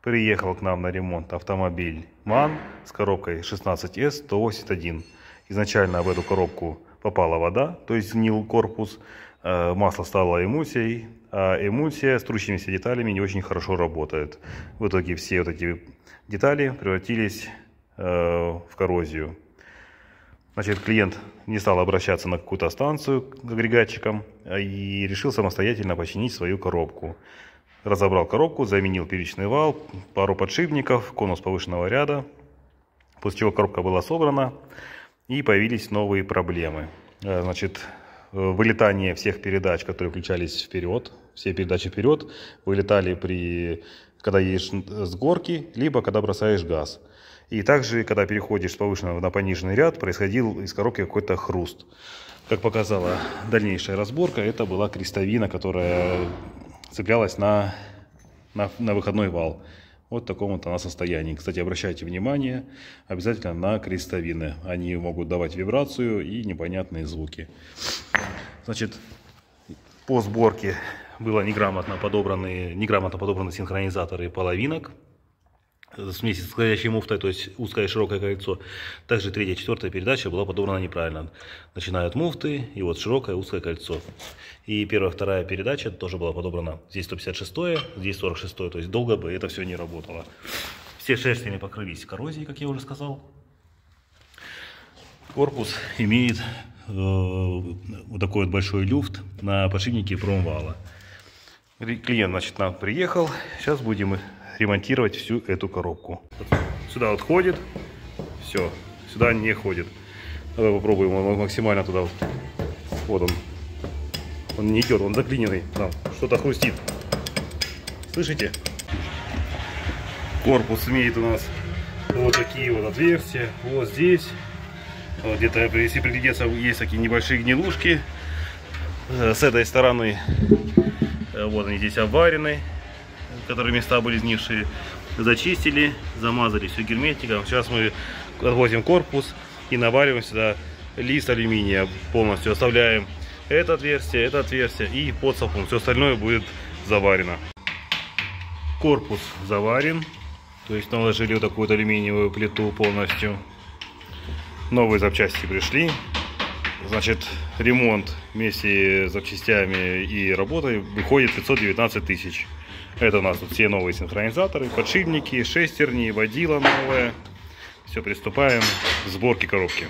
Приехал к нам на ремонт автомобиль МАН с коробкой 16С181. Изначально в эту коробку попала вода, то есть гнил корпус, масло стало эмульсией, а эмульсия с трущимися деталями не очень хорошо работает. В итоге все вот эти детали превратились в коррозию. Значит, клиент не стал обращаться на какую-то станцию к агрегатчикам и решил самостоятельно починить свою коробку. Разобрал коробку, заменил первичный вал, пару подшипников, конус повышенного ряда, после чего коробка была собрана и появились новые проблемы. Значит, вылетание всех передач, которые включались вперед, все передачи вперед, вылетали когда едешь с горки, либо когда бросаешь газ. И также, когда переходишь с повышенного на пониженный ряд, происходил из коробки какой-то хруст. Как показала дальнейшая разборка, это была крестовина, которая цеплялась на выходной вал. Вот в таком вот она состоянии. Кстати, обращайте внимание обязательно на крестовины. Они могут давать вибрацию и непонятные звуки. Значит, по сборке было неграмотно подобраны синхронизаторы половинок. Вместе с скользящей муфтой, то есть узкое и широкое кольцо. Также третья и четвертая передача была подобрана неправильно. Начиная от муфты и вот широкое узкое кольцо. И первая, вторая передача тоже была подобрана. Здесь 156, здесь 46, то есть долго бы это все не работало. Все шерстями покрылись коррозией, как я уже сказал. Корпус имеет вот такой вот большой люфт на подшипнике промвала. Клиент, значит, нам приехал. Сейчас будем ремонтировать всю эту коробку. Сюда вот ходит, все, сюда не ходит. Давай попробуем, он максимально туда. Вот он не идет, он заклиненный, там что-то хрустит. Слышите? Корпус имеет у нас вот такие вот отверстия, вот здесь. Вот где-то, если приглядеться, есть такие небольшие гнилушки. С этой стороны, вот они здесь обварены, которые места были сгнившие, зачистили, замазали все герметиком. Сейчас мы отвозим корпус и навариваем сюда лист алюминия полностью. Оставляем это отверстие и подсолнухом. Все остальное будет заварено. Корпус заварен, то есть наложили вот такую вот алюминиевую плиту полностью. Новые запчасти пришли. Значит, ремонт вместе с запчастями и работой выходит 519 тысяч. Это у нас тут все новые синхронизаторы, подшипники, шестерни, водила новая. Все, приступаем к сборке коробки.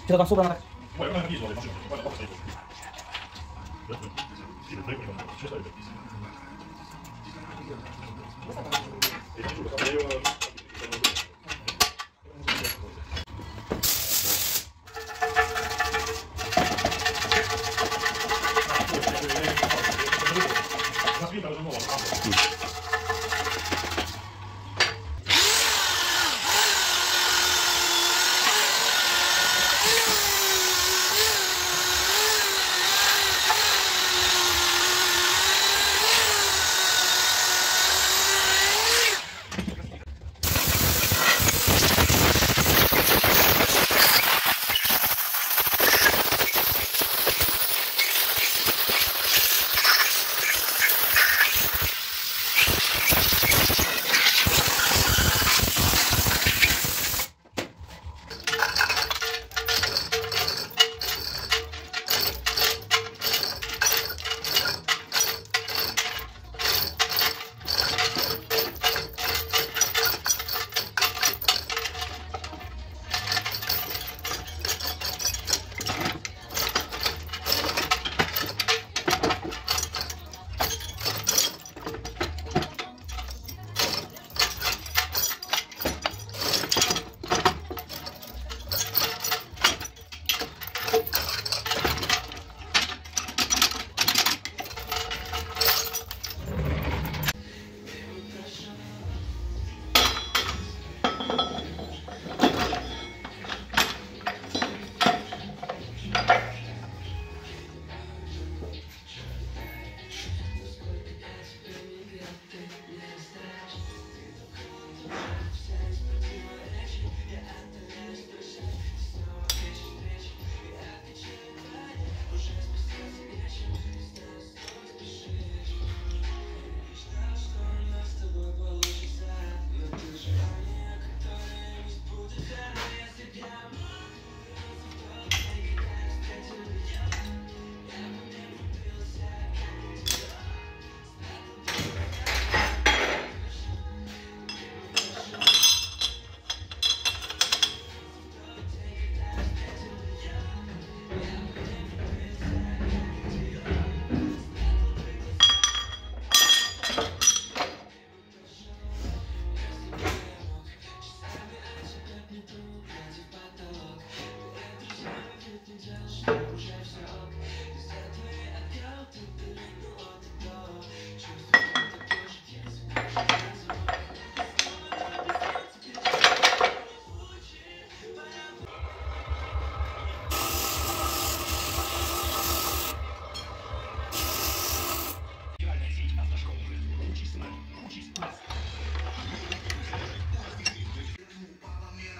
Что там собрано?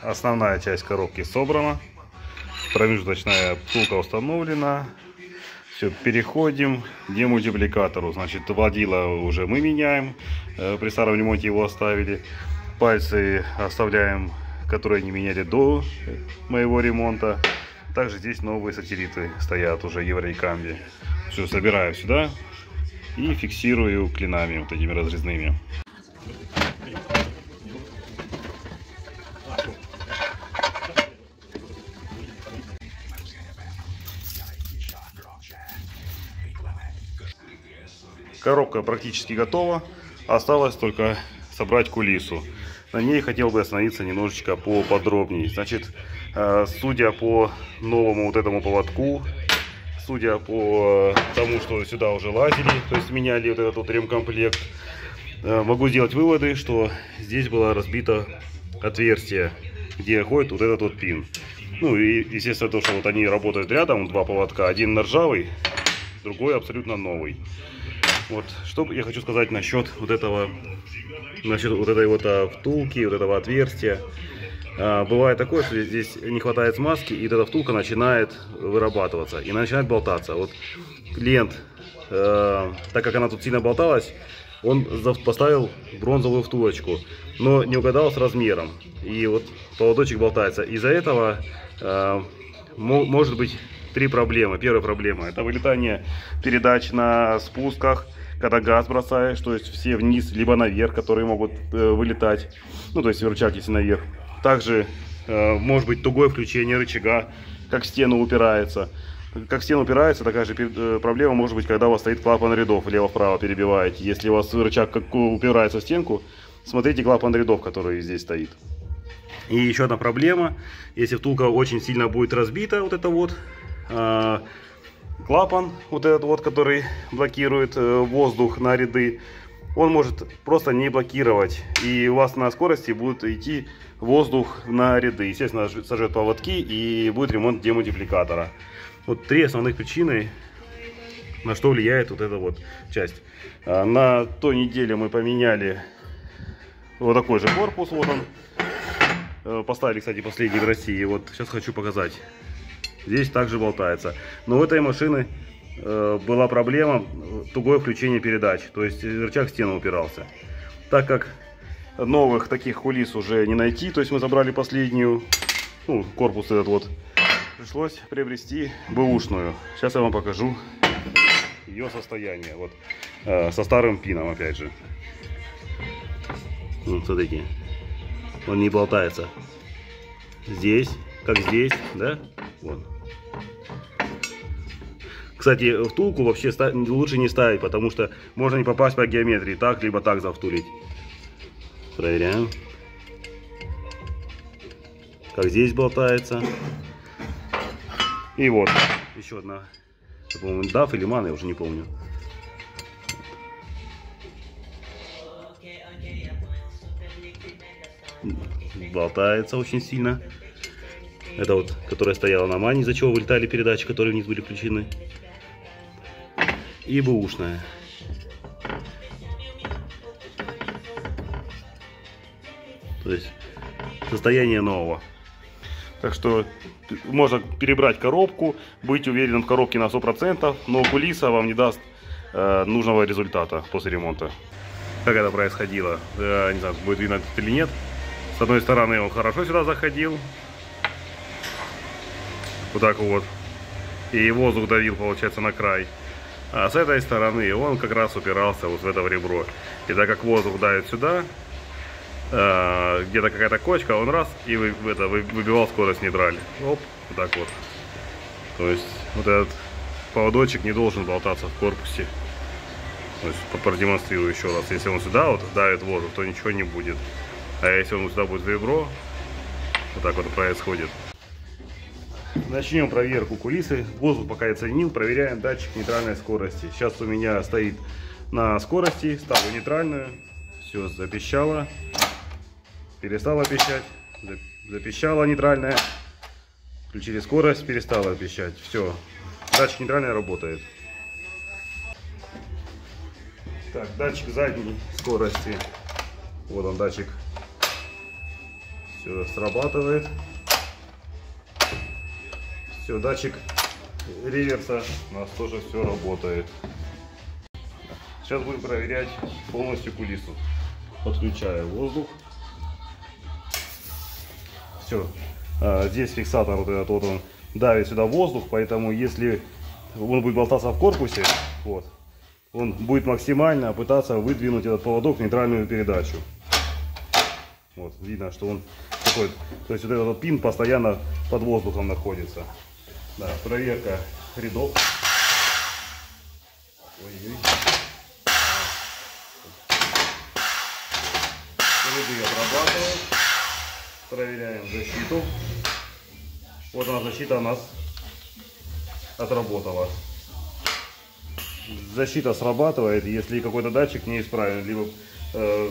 Основная часть коробки собрана, промежуточная втулка установлена. Все, переходим к демультипликатору. Значит, водила уже мы меняем, при старом ремонте его оставили. Пальцы оставляем, которые не меняли до моего ремонта. Также здесь новые сателлиты стоят уже Еврейкамби. Все, собираю сюда и фиксирую клинами вот этими разрезными. Коробка практически готова. Осталось только собрать кулису. На ней хотел бы остановиться немножечко поподробнее. Значит, судя по новому вот этому поводку, судя по тому, что сюда уже лазили, то есть меняли вот этот вот ремкомплект, могу сделать выводы, что здесь было разбито отверстие, где ходит вот этот вот пин. Ну и естественно то, что вот они работают рядом, два поводка, один ржавый, другой абсолютно новый. Вот, что я хочу сказать насчет вот этого, насчет вот этой вот втулки, вот этого отверстия. Бывает такое, что здесь не хватает смазки, и эта втулка начинает вырабатываться и начинает болтаться. Вот клиент, так как она тут сильно болталась, он поставил бронзовую втулочку, но не угадал с размером, и вот поводочек болтается. Из-за этого может быть три проблемы. Первая проблема — это вылетание передач на спусках, когда газ бросаешь, то есть все вниз, либо наверх, которые могут вылетать, ну то есть рычаг если наверх. Также может быть тугое включение рычага, как в стену упирается. Как в стену упирается, такая же проблема может быть, когда у вас стоит клапан рядов, влево-вправо перебиваете. Если у вас рычаг упирается в стенку, смотрите клапан рядов, который здесь стоит. И еще одна проблема: если втулка очень сильно будет разбита, вот это вот, клапан, вот этот вот, который блокирует воздух на ряды, он может просто не блокировать, и у вас на скорости будет идти воздух на ряды. Естественно, сожжет поводки и будет ремонт демультипликатора. Вот три основных причины, на что влияет вот эта вот часть. На той неделе мы поменяли вот такой же корпус, вот он. Поставили, кстати, последний в России. Вот сейчас хочу показать. Здесь также болтается. Но у этой машины была проблема тугое включение передач. То есть рычаг в стену упирался. Так как новых таких кулис уже не найти, то есть мы забрали последнюю, ну, корпус этот вот, пришлось приобрести бэушную. Сейчас я вам покажу ее состояние. Вот со старым пином, опять же. Вот смотрите. Он не болтается. Здесь, как здесь, да? Вот. Кстати, втулку вообще лучше не ставить, потому что можно не попасть по геометрии, так либо так завтулить. Проверяем. Как здесь болтается. И вот еще одна, по-моему, DAF или MAN, я уже не помню. Болтается очень сильно. Это вот, которая стояла на мане, из-за чего вылетали передачи, которые вниз были включены. И бэушная. То есть состояние нового. Так что можно перебрать коробку, быть уверенным в коробке на 100%, но кулиса вам не даст нужного результата после ремонта. Как это происходило, не знаю, будет видно или нет. С одной стороны он хорошо сюда заходил, вот так вот, и воздух давил, получается, на край. А с этой стороны он как раз упирался вот в это ребро. И так как воздух давит сюда, где-то какая-то кочка, он раз и выбивал скорость нейтрали. Оп, вот так вот. То есть вот этот поводочек не должен болтаться в корпусе. То есть продемонстрирую еще раз. Если он сюда вот давит воздух, то ничего не будет. А если он сюда будет в ребро, вот так вот происходит. Начнем проверку кулисы. Воздух пока я ценил. Проверяем датчик нейтральной скорости. Сейчас у меня стоит на скорости. Ставлю нейтральную. Все, запищало. Перестала пищать. Запищала нейтральная. Включили скорость, перестала пищать. Все. Датчик нейтральный работает. Так, датчик задней скорости. Вот он, датчик. Все, срабатывает. Все, датчик реверса у нас тоже все работает. Сейчас будем проверять полностью кулису. Подключаю воздух. Все. Здесь фиксатор вот этот вот, он давит сюда воздух, поэтому если он будет болтаться в корпусе, вот, он будет максимально пытаться выдвинуть этот поводок в нейтральную передачу. Вот, видно, что он такой, то есть вот этот пин постоянно под воздухом находится. Да, проверка рядов. Ой-ой. Ряды отрабатывают. Проверяем защиту. Вот она, защита у нас отработала. Защита срабатывает, если какой-то датчик неисправен, либо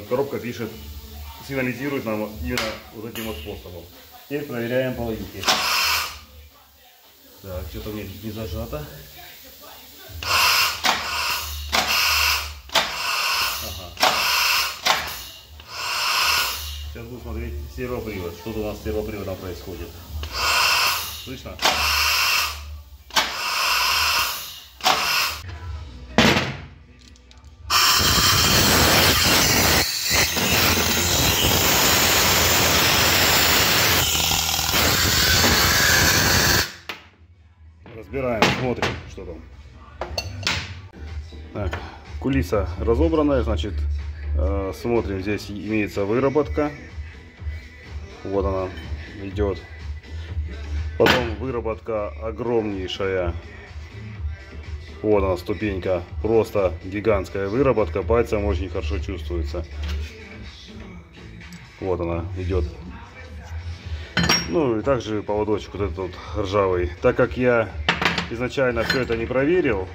коробка пишет, сигнализирует нам именно вот этим вот способом. Теперь проверяем половинки. Так, что-то у меня не зажато. Ага. Сейчас буду смотреть сервопривод. Что-то у нас с сервоприводом происходит. Слышно? Разбираем, смотрим, что там. Так, кулиса разобранная, значит, смотрим, здесь имеется выработка. Вот она идет. Потом выработка огромнейшая. Вот она, ступенька, просто гигантская выработка, пальцем очень хорошо чувствуется. Вот она идет. Ну и также поводочек вот этот вот ржавый. Так как я изначально все это не проверил,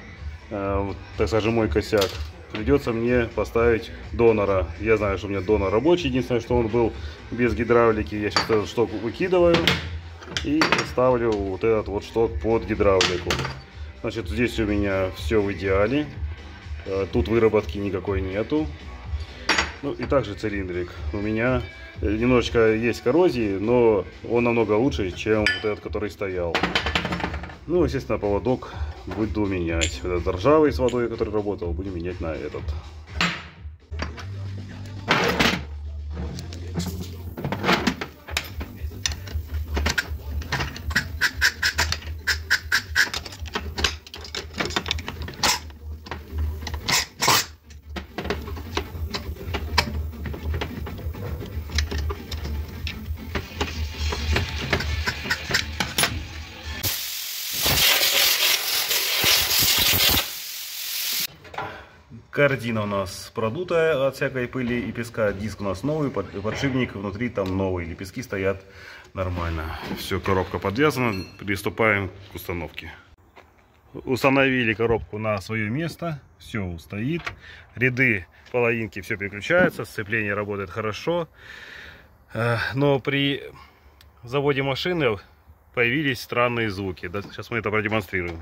так скажем, мой косяк, придется мне поставить донора. Я знаю, что у меня донор рабочий, единственное, что он был без гидравлики. Я сейчас этот шток выкидываю и ставлю вот этот вот шток под гидравлику. Значит, здесь у меня все в идеале. Тут выработки никакой нету. Ну и также цилиндрик. У меня немножечко есть коррозии, но он намного лучше, чем вот этот, который стоял. Ну, естественно, поводок буду менять. Этот ржавый с водой, который работал, будем менять на этот. Картина у нас продутая от всякой пыли и песка. Диск у нас новый, подшипник внутри там новый. Лепестки стоят нормально. Все, коробка подвязана. Приступаем к установке. Установили коробку на свое место. Все стоит. Ряды, половинки, все переключается. Сцепление работает хорошо. Но при заводе машины появились странные звуки. Сейчас мы это продемонстрируем.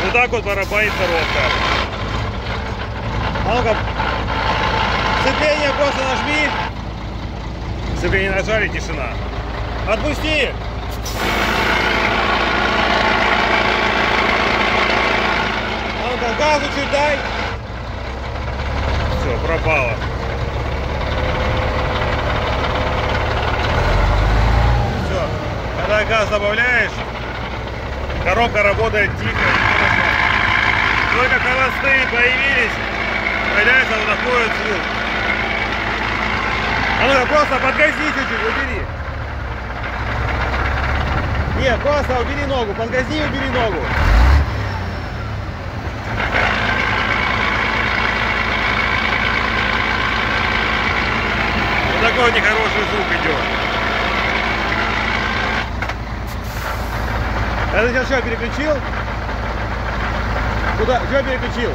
Вот так вот барабанит коробка. А ну-ка, сцепление просто нажми. Сцепление нажали, тишина. Отпусти. А ну-ка, газу чуть дай. Все, пропало. Все, когда газ добавляешь, коробка работает тихо. Только холостые появились, появляется вот такой вот звук. А ну-ка, просто подгази чуть-чуть, убери. Нет, просто убери ногу, подгази и убери ногу. что нехороший звук идет. Это сейчас что, переключил? Куда? Что переключил?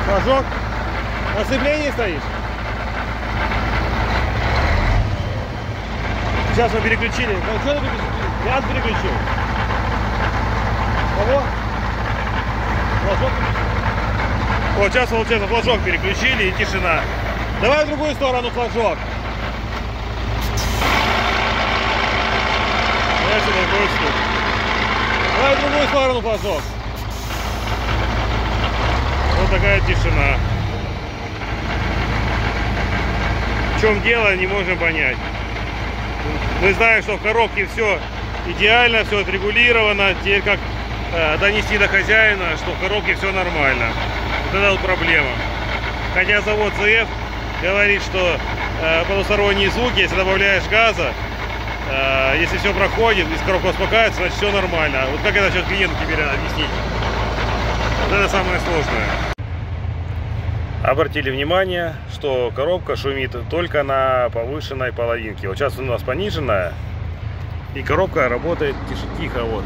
Флажок? На сцеплении стоишь? Сейчас мы переключили. Ну, что ты переключил? Я переключил. Кого? Флажок переключил. Вот сейчас, получается, флажок переключили и тишина. Давай в другую сторону флажок. Давай в другую сторону флажок. Вот такая тишина. В чем дело, не можем понять. Мы знаем, что в коробке все идеально, все отрегулировано. Теперь как донести до хозяина, что в коробке все нормально. Вот это вот проблема. Хотя завод ZF говорит, что потусторонние звуки, если добавляешь газа, если все проходит, из коробки успокаивается, значит все нормально. Вот как это сейчас клиенту теперь объяснить? Вот это самое сложное. Обратили внимание, что коробка шумит только на повышенной половинке. Вот сейчас у нас пониженная, и коробка работает тихо. Вот.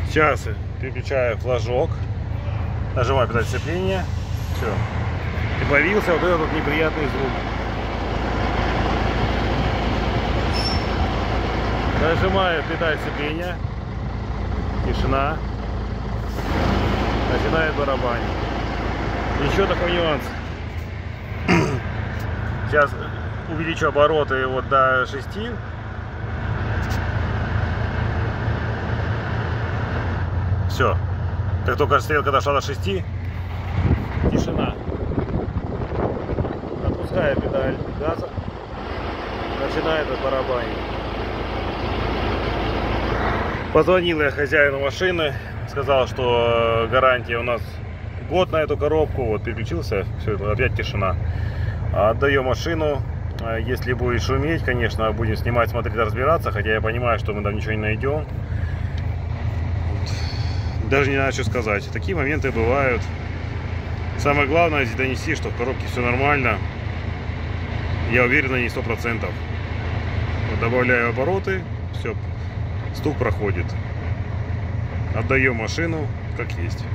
Сейчас переключаю флажок, нажимаю педаль сцепления, все. И появился вот этот вот неприятный звук. Нажимаю педаль сцепления, тишина. Начинает барабанить. Еще такой нюанс. Сейчас увеличу обороты вот до 6. Все. Как только стрелка дошла до 6, тишина. Отпускаю педаль газа. Начинает барабанить. Позвонил я хозяину машины. Сказал, что гарантия у нас год на эту коробку. Вот переключился, все, опять тишина. Отдаем машину. Если будет шуметь, конечно, будем снимать, смотреть, разбираться. Хотя я понимаю, что мы там ничего не найдем. Даже не знаю, что сказать. Такие моменты бывают. Самое главное здесь донести, что в коробке все нормально. Я уверен, на ней 100%. Вот добавляю обороты, все, стук проходит. Отдаем машину как есть.